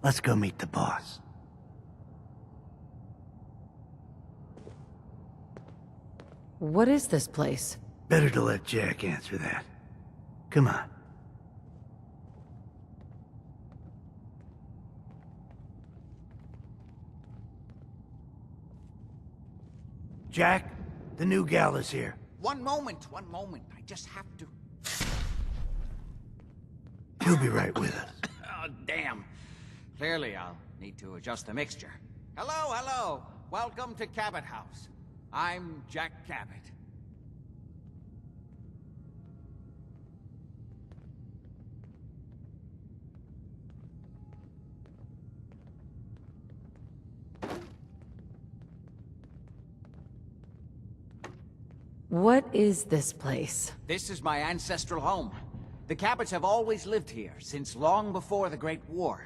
Let's go meet the boss. What is this place? Better to let Jack answer that. Come on. Jack, the new gal is here. One moment. I just have to... He'll be right with us. Oh, damn. Clearly, I'll need to adjust the mixture. Hello. Welcome to Cabot House. I'm Jack Cabot. What is this place? This is my ancestral home. The Cabots have always lived here, since long before the Great War.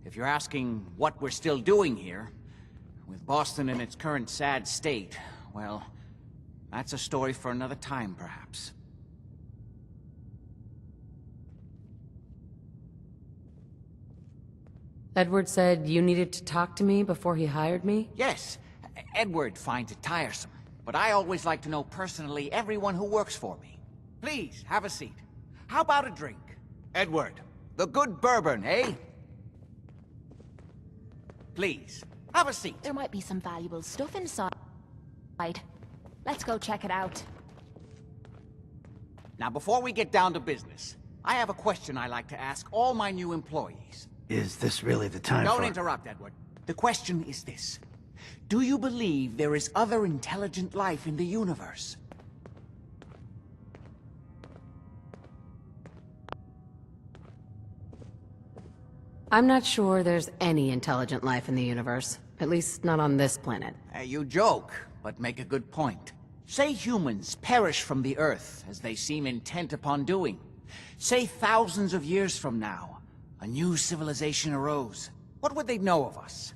If you're asking what we're still doing here, with Boston in its current sad state, well, that's a story for another time, perhaps. Edward said you needed to talk to me before he hired me? Yes, Edward finds it tiresome, but I always like to know personally everyone who works for me. Please, have a seat. How about a drink? Edward, the good bourbon, eh? Please, have a seat. There might be some valuable stuff inside. Let's go check it out. Now, before we get down to business, I have a question I like to ask all my new employees. Is this really the time Don't interrupt, Edward. The question is this. Do you believe there is other intelligent life in the universe? I'm not sure there's any intelligent life in the universe. At least not on this planet. You joke, but make a good point. Say humans perish from the Earth, as they seem intent upon doing. Say thousands of years from now, a new civilization arose. What would they know of us?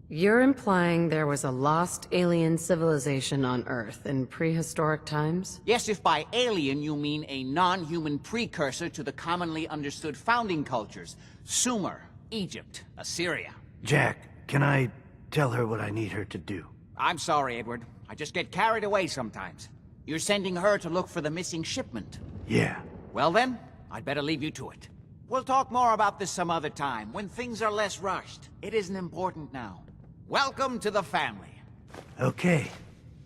You're implying there was a lost alien civilization on Earth in prehistoric times? Yes, if by alien you mean a non-human precursor to the commonly understood founding cultures. Sumer, Egypt, Assyria. Jack, can I tell her what I need her to do? I'm sorry, Edward. I just get carried away sometimes. You're sending her to look for the missing shipment. Yeah. Well then, I'd better leave you to it. We'll talk more about this some other time, when things are less rushed. It isn't important now. Welcome to the family. Okay.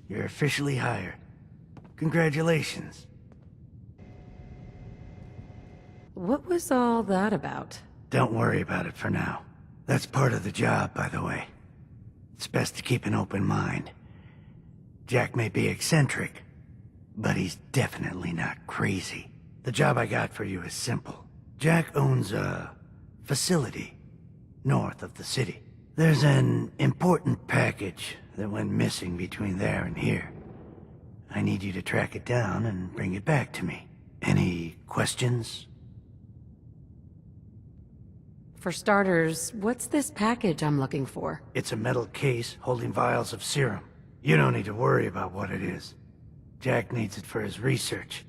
You're officially hired. Congratulations. What was all that about? Don't worry about it for now. That's part of the job, by the way. It's best to keep an open mind. Jack may be eccentric, but he's definitely not crazy. The job I got for you is simple. Jack owns a facility north of the city. There's an important package that went missing between there and here. I need you to track it down and bring it back to me. Any questions? For starters, what's this package I'm looking for? It's a metal case holding vials of serum. You don't need to worry about what it is. Jack needs it for his research.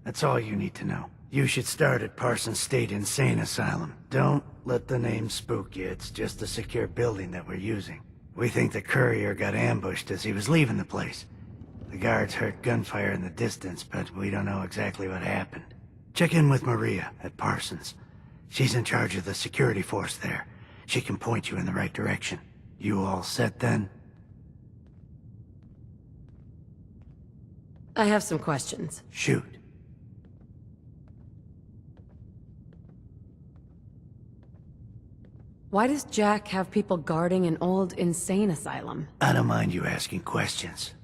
That's all you need to know. You should start at Parsons State Insane Asylum. Don't let the name spook you. It's just a secure building that we're using. We think the courier got ambushed as he was leaving the place. The guards heard gunfire in the distance, but we don't know exactly what happened. Check in with Maria at Parsons. She's in charge of the security force there. She can point you in the right direction. You all set then? I have some questions. Shoot. Why does Jack have people guarding an old insane asylum? I don't mind you asking questions.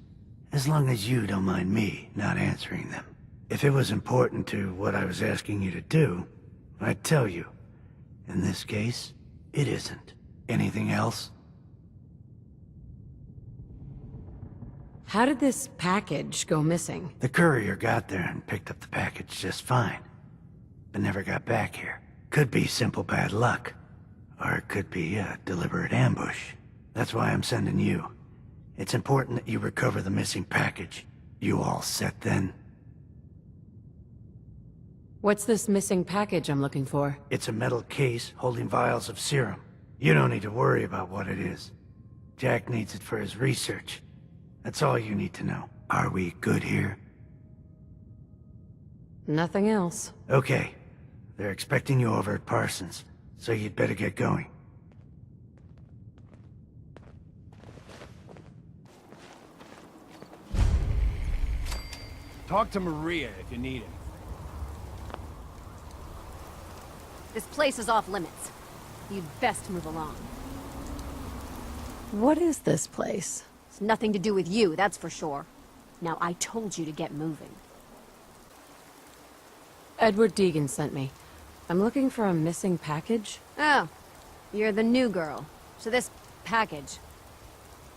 As long as you don't mind me not answering them. If it was important to what I was asking you to do, I'd tell you. In this case, it isn't. Anything else? How did this package go missing? The courier got there and picked up the package just fine, but never got back here. Could be simple bad luck, or it could be a deliberate ambush. That's why I'm sending you. It's important that you recover the missing package. You all set then? What's this missing package I'm looking for? It's a metal case holding vials of serum. You don't need to worry about what it is. Jack needs it for his research. That's all you need to know. Are we good here? Nothing else. Okay. They're expecting you over at Parsons, so you'd better get going. Talk to Maria if you need it. This place is off limits. You'd best move along. What is this place? It's nothing to do with you, that's for sure. Now, I told you to get moving. Edward Deegan sent me. I'm looking for a missing package. Oh, you're the new girl. So this package...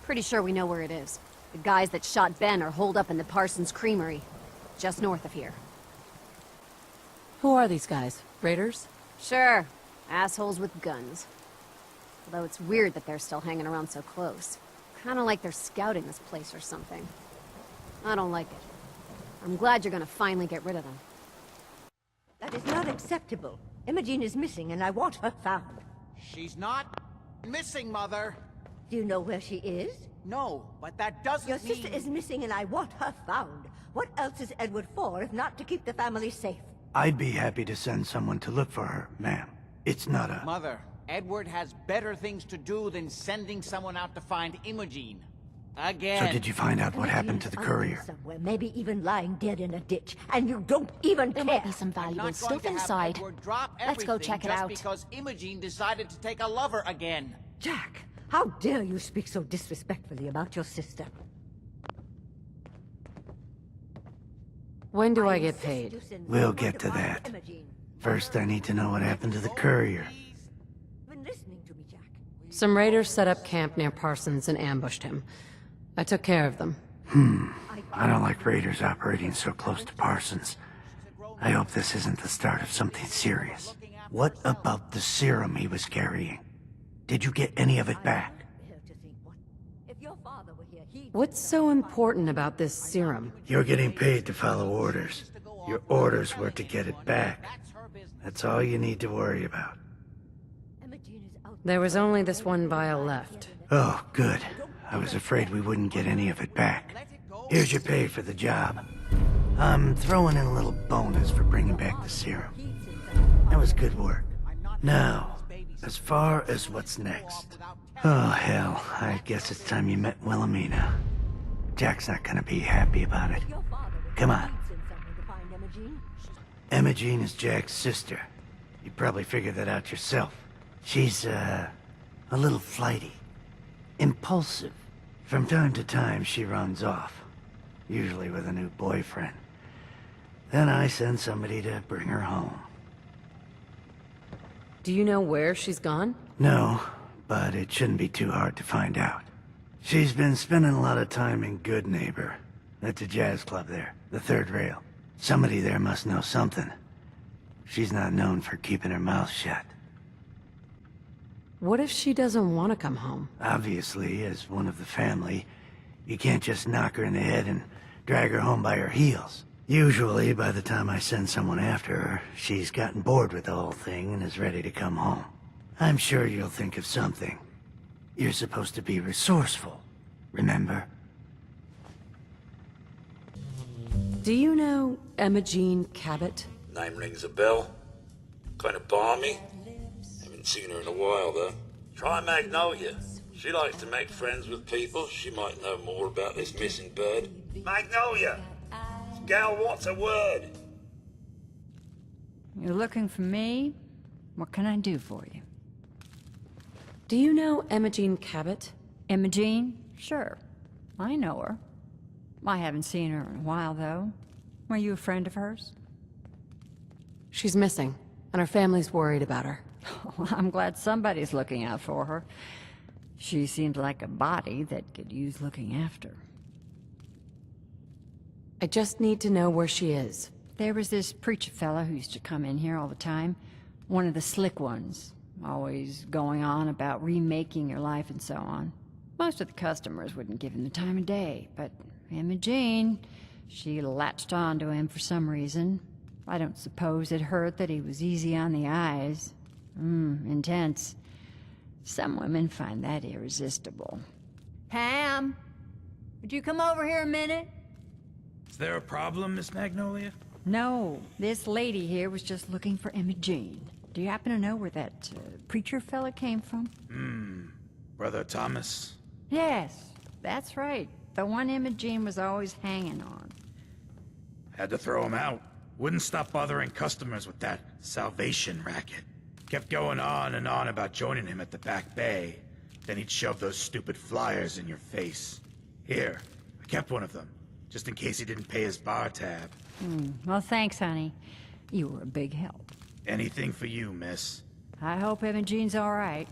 Pretty sure we know where it is. The guys that shot Ben are holed up in the Parsons Creamery, just north of here. Who are these guys? Raiders? Sure, assholes with guns. Although it's weird that they're still hanging around so close. Kinda like they're scouting this place or something. I don't like it. I'm glad you're gonna finally get rid of them. That is not acceptable. Imogen is missing and I want her found. She's not missing, Mother. Do you know where she is? No, but that doesn't Your mean... sister is missing and I want her found. What else is Edward for if not to keep the family safe? I'd be happy to send someone to look for her, ma'am. It's not a... Mother, Edward has better things to do than sending someone out to find Imogen. Again. So did you find out what happened to the Imogen is courier? under somewhere, maybe even lying dead in a ditch, and you don't even There care. might be some I'm valuable not going stuff to have inside. Edward drop Let's go everything check it just out. because Imogen decided to take a lover again. Jack, how dare you speak so disrespectfully about your sister? When do I get insist paid? you send We'll someone get to find that. Imogen. First, I need to know what happened to the courier. You've been listening to me, Jack. Some raiders set up camp near Parsons and ambushed him. I took care of them. I don't like raiders operating so close to Parsons. I hope this isn't the start of something serious. What about the serum he was carrying? Did you get any of it back? Bear to think what- If your father were here, he'd... What's so important about this serum? You're getting paid to follow orders. Your orders were to get it back. That's all you need to worry about. Imogen is out There was only this one vial left. Oh, good. I was afraid we wouldn't get any of it back. Here's your pay for the job. I'm throwing in a little bonus for bringing back the serum. That was good work. Now, as far as what's next. Oh, hell. I guess it's time you met Wilhelmina. Jack's not gonna be happy about it. Your father would Come on. send someone to find Imogen. Imogen is Jack's sister. You probably figured that out yourself. She's, a little flighty. Impulsive. From time to time, she runs off. Usually with a new boyfriend. Then I send somebody to bring her home. Do you know where she's gone? No, but it shouldn't be too hard to find out. She's been spending a lot of time in Good Neighbor. That's a jazz club there, the third rail. Somebody there must know something. She's not known for keeping her mouth shut. What if she doesn't want to come home? Obviously, as one of the family, you can't just knock her in the head and drag her home by her heels. Usually, by the time I send someone after her, she's gotten bored with the whole thing and is ready to come home. I'm sure you'll think of something. You're supposed to be resourceful, remember? Do you know Imogen Cabot? Name rings a bell. Kind of balmy. Haven't seen her in a while, though. Try Magnolia. She likes to make friends with people. She might know more about this missing bird. Magnolia! Gal wants a word. You're looking for me? What can I do for you? Do you know Imogen Cabot? Imogen? Sure. I know her. I haven't seen her in a while, though. Were you a friend of hers? She's missing, and her family's worried about her. Well, I'm glad somebody's looking out for her. She seemed like a body that could use looking after. I just need to know where she is. There was this preacher fella who used to come in here all the time. One of the slick ones. Always going on about remaking your life and so on. Most of the customers wouldn't give him the time of day, but Imogen, She latched on to him for some reason. I don't suppose it hurt that he was easy on the eyes. Intense. Some women find that irresistible. Pam, would you come over here a minute? Is there a problem, Miss Magnolia? No, this lady here was just looking for Imogene. Do you happen to know where that preacher fella came from? Brother Thomas? Yes, that's right. The one Imogene was always hanging on. Had to throw him out. Wouldn't stop bothering customers with that salvation racket. Kept going on and on about joining him at the back bay. Then he'd shove those stupid flyers in your face. Here, I kept one of them, just in case he didn't pay his bar tab. Well, thanks, honey. You were a big help. Anything for you, miss. I hope Imogene's all right.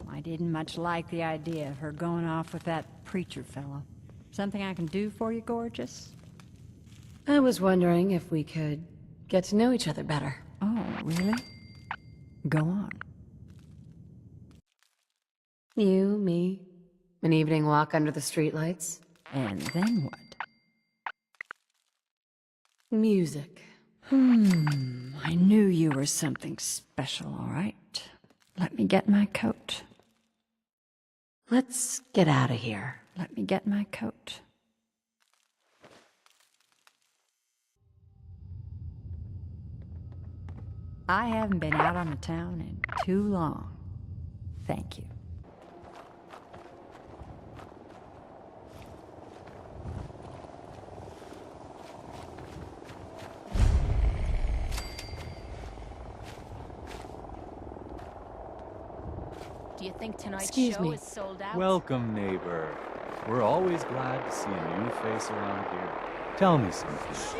I didn't much like the idea of her going off with that preacher fellow. Something I can do for you, gorgeous? I was wondering if we could get to know each other better. Oh, really? Go on. You, me, an evening walk under the streetlights. And then what? Music. I knew you were something special, all right. Let me get my coat. Let's get out of here. Let me get my coat. I haven't been out on the town in too long. Thank you. Do you think tonight's Excuse show me. is sold out? Welcome, neighbor. We're always glad to see a new face around here. Tell me something.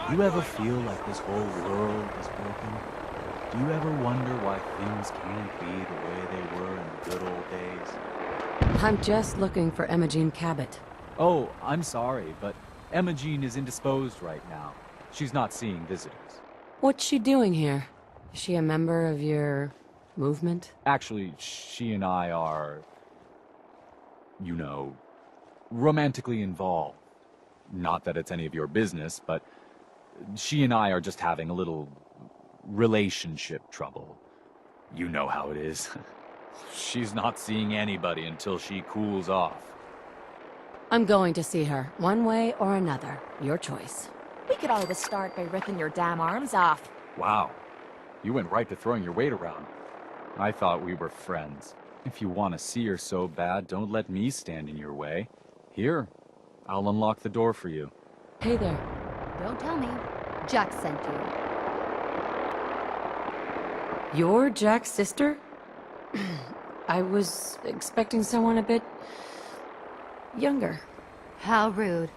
Do you ever feel like this whole world is broken? Do you ever wonder why things can't be the way they were in the good old days? I'm just looking for Imogene Cabot. Oh, I'm sorry, but Imogene is indisposed right now. She's not seeing visitors. What's she doing here? Is she a member of your movement? Actually, she and I are, you know, romantically involved. Not that it's any of your business, but she and I are just having a little relationship trouble. You know how it is. She's not seeing anybody until she cools off. I'm going to see her, one way or another. Your choice. We could always start by ripping your damn arms off. Wow. You went right to throwing your weight around. I thought we were friends. If you want to see her so bad, don't let me stand in your way. Here, I'll unlock the door for you. Hey there. Don't tell me. Jack sent you. You're Jack's sister? I was expecting someone a bit younger. How rude.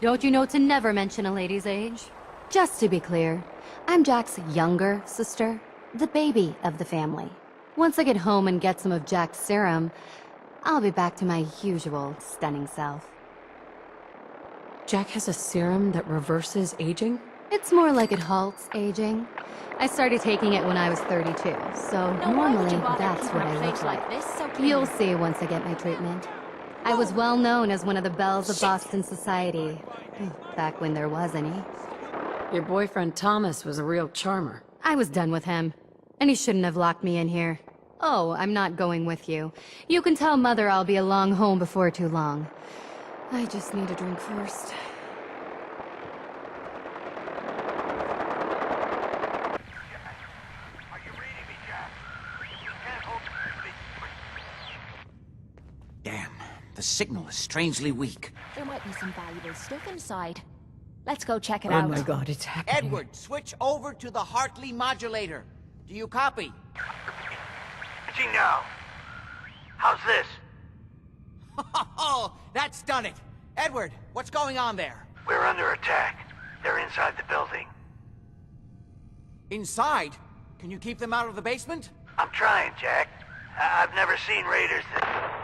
Don't you know to never mention a lady's age? Just to be clear, I'm Jack's younger sister, the baby of the family. Once I get home and get some of Jack's serum, I'll be back to my usual stunning self. Jack has a serum that reverses aging? It's more like it halts aging. I started taking it when I was 32, so normally that's what I look like. This so clean? You'll see once I get my treatment. I was well known as one of the belles of Boston society, back when there was any. Your boyfriend Thomas was a real charmer. I was done with him, and he shouldn't have locked me in here. Oh, I'm not going with you. You can tell Mother I'll be along home before too long. I just need a drink first. Damn, the signal is strangely weak. There might be some valuable stuff inside. Let's go check it Oh out. my god, it's happening. Edward, switch over to the Hartley modulator. Do you copy? Gee, no. How's this? Oh, that's done it. Edward, what's going on there? We're under attack. They're inside the building. Inside? Can you keep them out of the basement? I'm trying, Jack. I've never seen raiders that...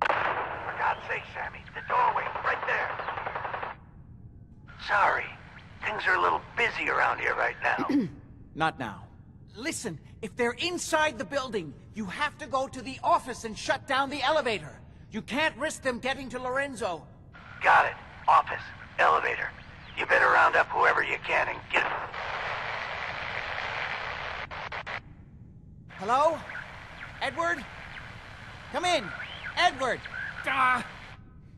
For God's sake, Sammy, the doorway, right there. Sorry. Things are a little busy around here right now. Not now. Listen, if they're inside the building, you have to go to the office and shut down the elevator. You can't risk them getting to Lorenzo. Got it. Office. Elevator. You better round up whoever you can and get... Hello? Edward? Come in! Edward! Ah!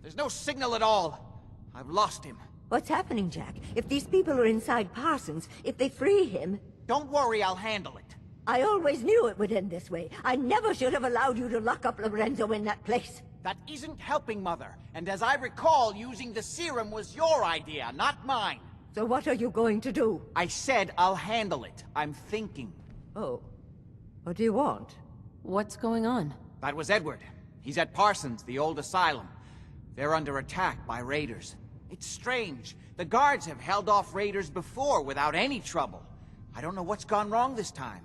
There's no signal at all. I've lost him. What's happening, Jack? If these people are inside Parsons, if they free him... Don't worry, I'll handle it. I always knew it would end this way. I never should have allowed you to lock up Lorenzo in that place. That isn't helping, Mother. And as I recall, using the serum was your idea, not mine. So what are you going to do? I said I'll handle it. I'm thinking. Oh. What do you want? What's going on? That was Edward. He's at Parsons, the old asylum. They're under attack by raiders. It's strange. The guards have held off raiders before without any trouble. I don't know what's gone wrong this time.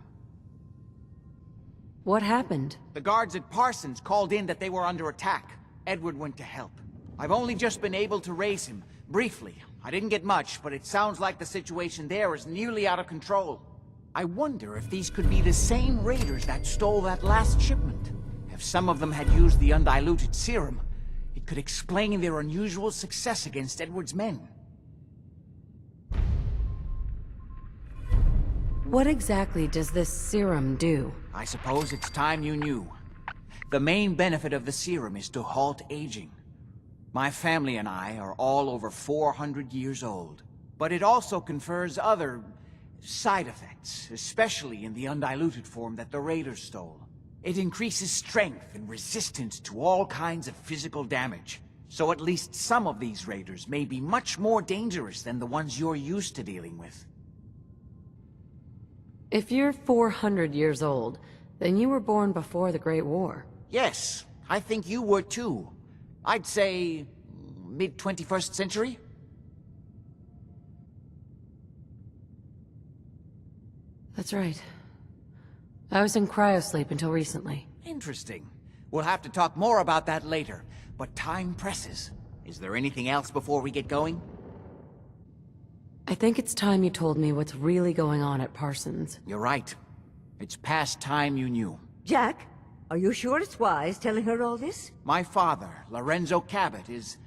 What happened? The guards at Parsons called in that they were under attack. Edward went to help. I've only just been able to raise him, briefly. I didn't get much, but it sounds like the situation there is nearly out of control. I wonder if these could be the same raiders that stole that last shipment. If some of them had used the undiluted serum, it could explain their unusual success against Edward's men. What exactly does this serum do? I suppose it's time you knew. The main benefit of the serum is to halt aging. My family and I are all over 400 years old. But it also confers other side effects, especially in the undiluted form that the raiders stole. It increases strength and resistance to all kinds of physical damage. So at least some of these raiders may be much more dangerous than the ones you're used to dealing with. If you're 400 years old, then you were born before the Great War. Yes, I think you were too. I'd say mid-21st century? That's right. I was in cryosleep until recently. Interesting. We'll have to talk more about that later, but time presses. Is there anything else before we get going? I think it's time you told me what's really going on at Parsons. You're right. It's past time you knew. Jack, are you sure it's wise telling her all this? My father, Lorenzo Cabot, is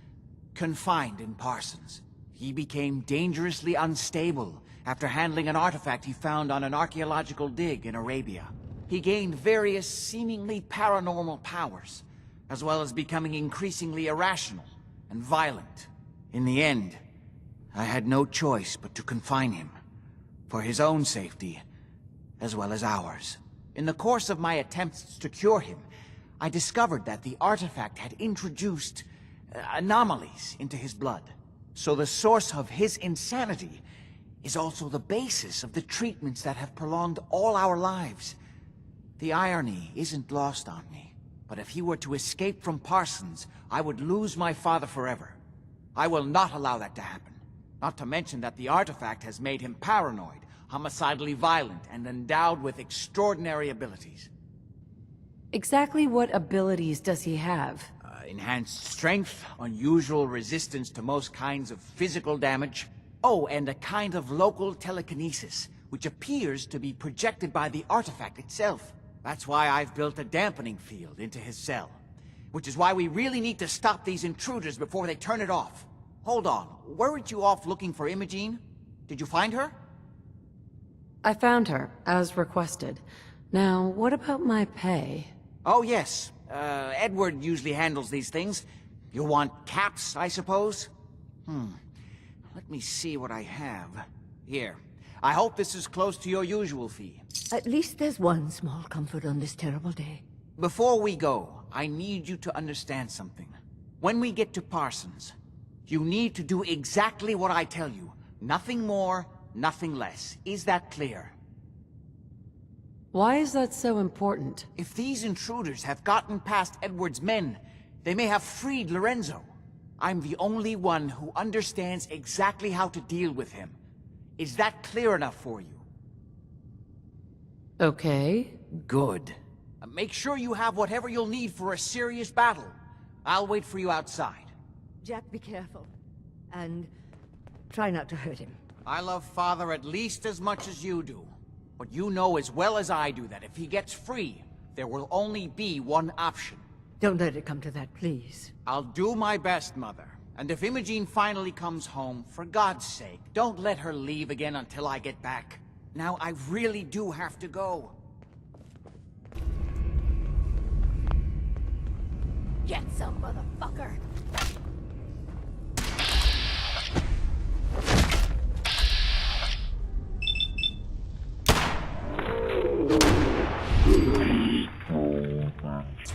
confined in Parsons. He became dangerously unstable after handling an artifact he found on an archaeological dig in Arabia. He gained various seemingly paranormal powers, as well as becoming increasingly irrational and violent. In the end, I had no choice but to confine him, for his own safety, as well as ours. In the course of my attempts to cure him, I discovered that the artifact had introduced anomalies into his blood. So the source of his insanity is also the basis of the treatments that have prolonged all our lives. The irony isn't lost on me, but if he were to escape from Parsons, I would lose my father forever. I will not allow that to happen. Not to mention that the artifact has made him paranoid, homicidally violent, and endowed with extraordinary abilities. Exactly what abilities does he have? Enhanced strength, unusual resistance to most kinds of physical damage. Oh, and a kind of local telekinesis, which appears to be projected by the artifact itself. That's why I've built a dampening field into his cell. Which is why we really need to stop these intruders before they turn it off. Hold on, weren't you off looking for Imogene? Did you find her? I found her, as requested. Now, what about my pay? Oh, yes. Edward usually handles these things. You'll want caps, I suppose? Let me see what I have. Here. I hope this is close to your usual fee. At least there's one small comfort on this terrible day. Before we go, I need you to understand something. When we get to Parsons, you need to do exactly what I tell you. Nothing more, nothing less. Is that clear? Why is that so important? If these intruders have gotten past Edward's men, they may have freed Lorenzo. I'm the only one who understands exactly how to deal with him. Is that clear enough for you? Okay. Good. Make sure you have whatever you'll need for a serious battle. I'll wait for you outside. Jack, be careful. And try not to hurt him. I love Father at least as much as you do. But you know as well as I do that if he gets free, there will only be one option. Don't let it come to that, please. I'll do my best, Mother. And if Imogene finally comes home, for God's sake, don't let her leave again until I get back. Now, I really do have to go. Get some, motherfucker!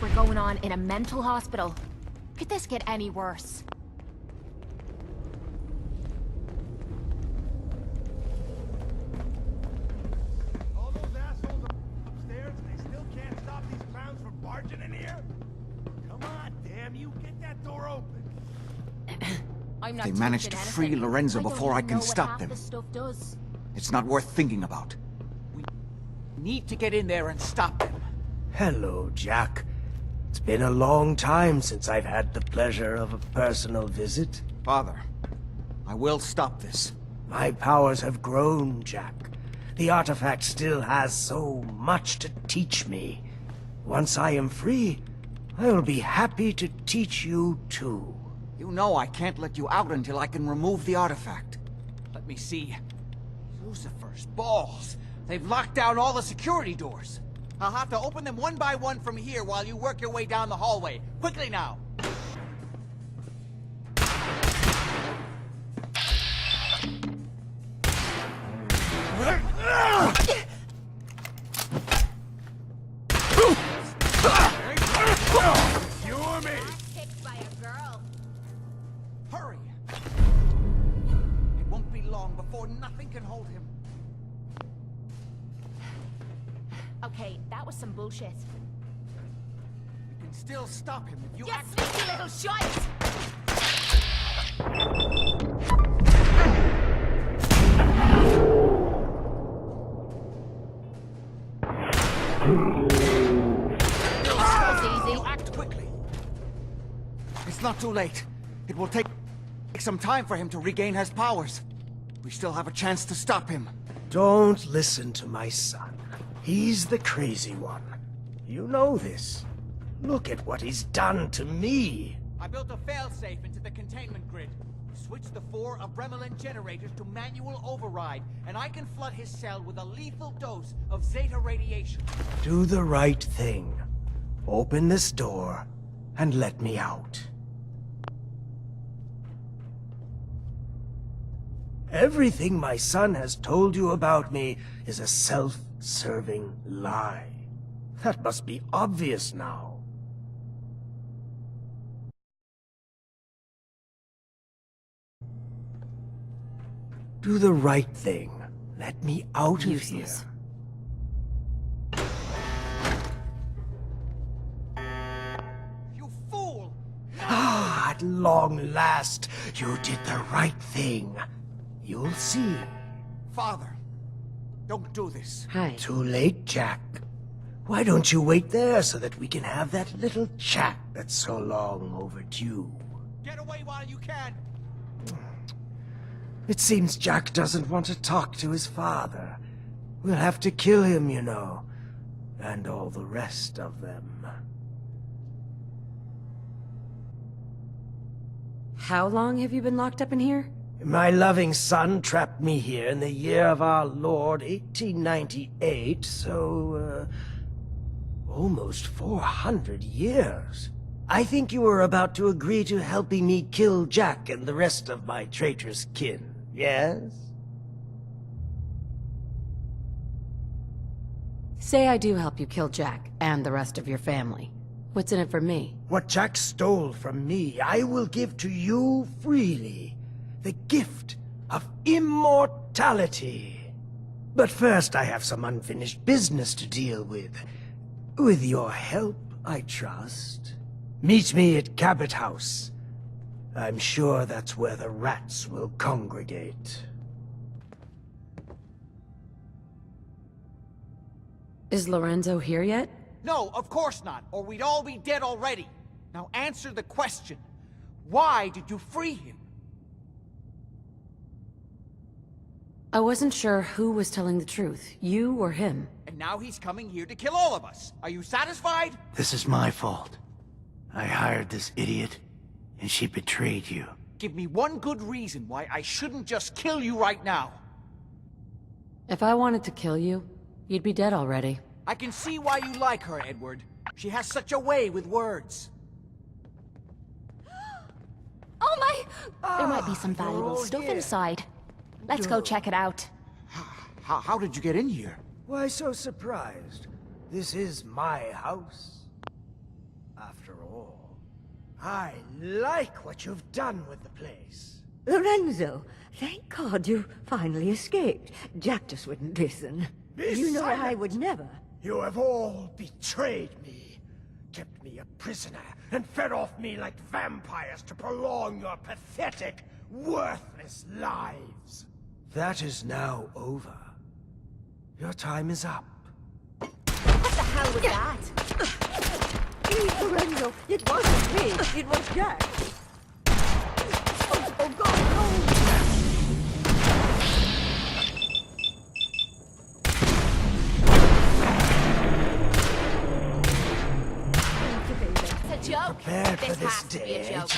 We're going on in a mental hospital. Could this get any worse? All those assholes are upstairs and they still can't stop these clowns from barging in here? Come on, damn you, get that door open. I'm not They managed to touching free anything. Lorenzo I don't before I even can know what stop half them. this stuff does. It's not worth thinking about. We need to get in there and stop them. Hello, Jack. It's been a long time since I've had the pleasure of a personal visit. Father, I will stop this. My powers have grown, Jack. The artifact still has so much to teach me. Once I am free, I will be happy to teach you too. You know I can't let you out until I can remove the artifact. Let me see. Lucifer's balls. They've locked down all the security doors. I'll have to open them one by one from here while you work your way down the hallway. Quickly now! Cure me! Kicked by a girl. Hurry! It won't be long before nothing can hold him. Okay, that was some bullshit. We can still stop him if you You act... sneaky little shite! You act quickly. It's not too late. It will take some time for him to regain his powers. We still have a chance to stop him. Don't listen to my son. He's the crazy one. You know this. Look at what he's done to me. I built a failsafe into the containment grid. Switched the 4 Abremelin generators to manual override, and I can flood his cell with a lethal dose of Zeta radiation. Do the right thing. Open this door and let me out. Everything my son has told you about me is a self-serving lie. That must be obvious now. Do the right thing. Let me out of here. You fool! Ah, at long last, you did the right thing. You'll see. Father, don't do this. Hi. Too late, Jack. Why don't you wait there so that we can have that little chat that's so long overdue? Get away while you can! It seems Jack doesn't want to talk to his father. We'll have to kill him, you know. And all the rest of them. How long have you been locked up in here? My loving son trapped me here in the year of our Lord, 1898, so, almost 400 years. I think you were about to agree to helping me kill Jack and the rest of my traitorous kin, yes? Say I do help you kill Jack and the rest of your family. What's in it for me? What Jack stole from me, I will give to you freely. The gift of immortality. But first I have some unfinished business to deal with. With your help, I trust. Meet me at Cabot House. I'm sure that's where the rats will congregate. Is Lorenzo here yet? No, of course not, or we'd all be dead already. Now answer the question. Why did you free him? I wasn't sure who was telling the truth, you or him. And now he's coming here to kill all of us. Are you satisfied? This is my fault. I hired this idiot, and she betrayed you. Give me one good reason why I shouldn't just kill you right now. If I wanted to kill you, you'd be dead already. I can see why you like her, Edward. She has such a way with words. Oh my! There might be some valuable stuff inside. Let's go check it out. How did you get in here? Why so surprised? This is my house. After all, I like what you've done with the place. Lorenzo, thank God you finally escaped. Jack just wouldn't listen. You know I would never. You have all betrayed me, kept me a prisoner, and fed off me like vampires to prolong your pathetic, worthless lives. That is now over. Your time is up. What the hell was that? Please, Lorenzo, it wasn't me. It was Jack. Oh God, no! It's a joke. Prepare for This this has to be a day. joke.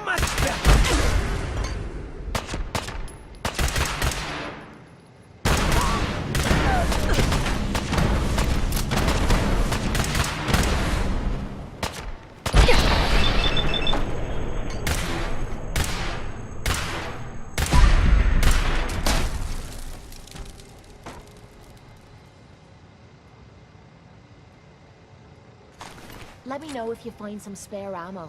Much better. Let me know if you find some spare ammo.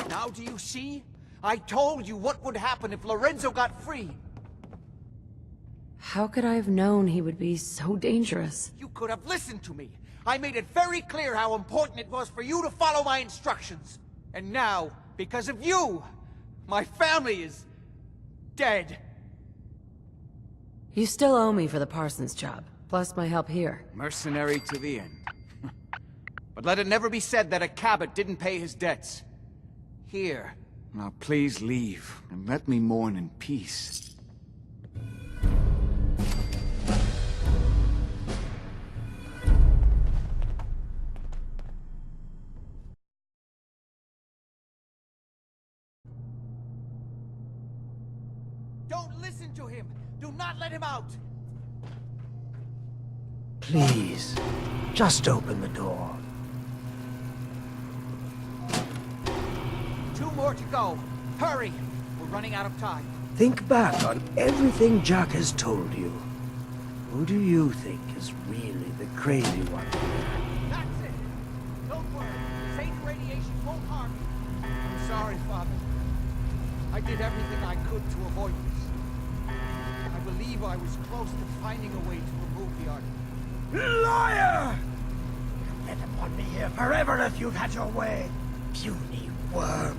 Now do you see? I told you what would happen if Lorenzo got free. How could I have known he would be so dangerous? You could have listened to me. I made it very clear how important it was for you to follow my instructions. And now, because of you, my family is dead. You still owe me for the Parsons job, plus my help here. Mercenary to the end. But let it never be said that a Cabot didn't pay his debts. Here. Now please leave, and let me mourn in peace. Don't listen to him! Do not let him out! Please, just open the door. 2 more to go. Hurry! We're running out of time. Think back on everything Jack has told you. Who do you think is really the crazy one? That's it! Don't worry. Safe radiation won't harm you. I'm sorry, Father. I did everything I could to avoid this. I believe I was close to finding a way to remove the article. Liar! You've been upon me here forever if you've had your way. Puny worm.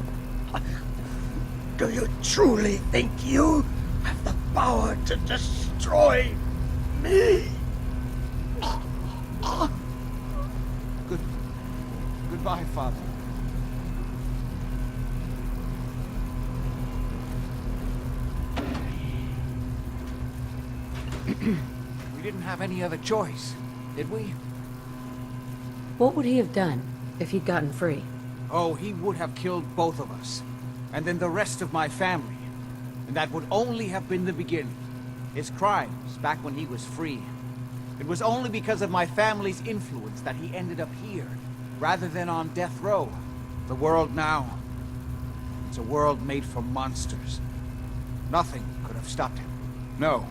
Do you truly think you have the power to destroy me? Goodbye, Father. We didn't have any other choice, did we? What would he have done if he'd gotten free? Oh, he would have killed both of us. And then the rest of my family. And that would only have been the beginning. His crimes, back when he was free. It was only because of my family's influence that he ended up here, rather than on death row. The world now, it's a world made for monsters. Nothing could have stopped him. No,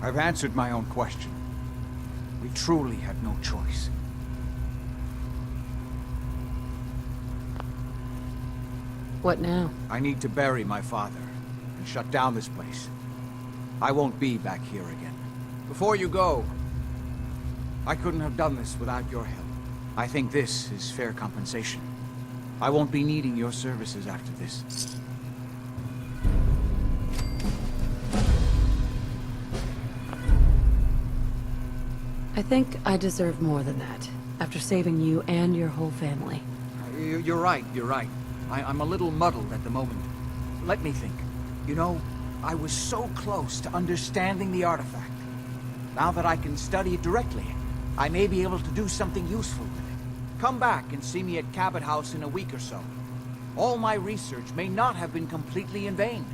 I've answered my own question. We truly had no choice. What now? I need to bury my father and shut down this place. I won't be back here again. Before you go, I couldn't have done this without your help. I think this is fair compensation. I won't be needing your services after this. I think I deserve more than that, after saving you and your whole family. You're right, you're right. I'm a little muddled at the moment. Let me think. You know, I was so close to understanding the artifact. Now that I can study it directly, I may be able to do something useful with it. Come back and see me at Cabot House in a week or so. All my research may not have been completely in vain.